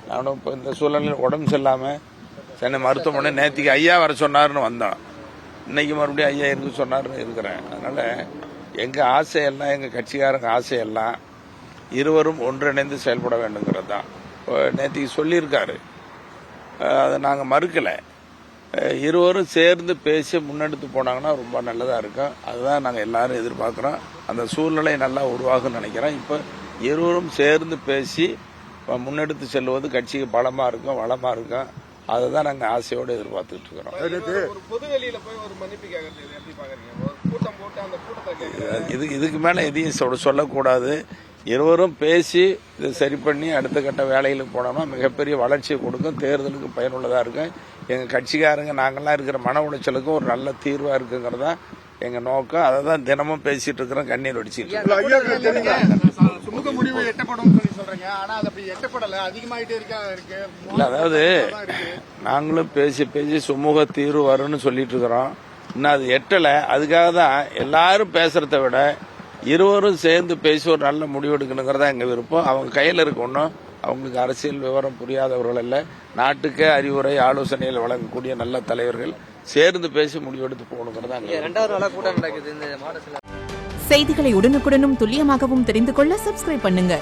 நானும் இப்போ இந்த சூழ்நிலையில் உடம்பு சரியில்லாமல் சென்னை மருத்துவமனை நேற்றுக்கு ஐயா வர சொன்னார்னு வந்தோம். இன்னைக்கு மறுபடியும் ஐயா இருக்கு சொன்னார்னு இருக்கிறேன். அதனால எங்கள் ஆசையெல்லாம், எங்கள் கட்சிக்காரங்க ஆசையெல்லாம் இருவரும் ஒன்றிணைந்து செயல்பட வேண்டுங்கிறது தான். இப்போ நேற்றுக்கு சொல்லியிருக்காரு, அதை நாங்கள் மறுக்கலை. இருவரும் சேர்ந்து பேசி முன்னெடுத்து போனாங்கன்னா ரொம்ப நல்லதாக இருக்கும். அதுதான் நாங்கள் எல்லாரும் எதிர்பார்க்குறோம். அந்த சூழ்நிலை நல்லா உருவாகும்னு நினைக்கிறேன். இப்போ இருவரும் சேர்ந்து பேசி முன்னெடுத்து செல்வது கட்சிக்கு பலமாக இருக்கும், வளமாக இருக்கும். அதை தான் நாங்கள் ஆசையோடு எதிர்பார்த்துட்டு இருக்கிறோம். இதுக்கு மேலே எதையும் சொல்லக்கூடாது. இருவரும் பேசி இதை சரி பண்ணி அடுத்த கட்ட வேலைகளுக்கு போனோம்னா மிகப்பெரிய வளர்ச்சியை கொடுக்கும், தேர்தலுக்கு பயனுள்ளதாக இருக்கும். எங்கள் கட்சிக்காரங்க நாங்கள்லாம் இருக்கிற மன உளைச்சலுக்கும் ஒரு நல்ல தீர்வாக இருக்குங்கிறதா எங்கள் நோக்கம். அதை தான் தினமும் பேசிட்டு இருக்கிறோம், கண்ணீர் வடிச்சிட்டு இல்லை. அதாவது நாங்களும் பேசி பேசி சுமூக தீர்வு வரும்னு சொல்லிட்டு இருக்கிறோம். இன்னும் அது எட்டலை. அதுக்காக தான் எல்லாரும் பேசுறதை விட இருவரும் சேர்ந்து பேசி ஒரு நல்ல முடிவு எடுக்கணுங்கிறதா எங்கள் விருப்பம். அவங்க கையில் இருக்க ஒன்றும் அவங்களுக்கு அரசியல் விவரம் புரியாதவர்கள் அல்ல, நாட்டுக்கே அறிவுரை ஆலோசனைகள் வழங்கக்கூடிய நல்ல தலைவர்கள். சேர்ந்து பேசி முடிவெடுத்து போகணுங்கிறதா. செய்திகளை உடனுக்குடனும் துல்லியமாகவும் தெரிந்து கொள்ள சப்ஸ்கிரைப் பண்ணுங்க.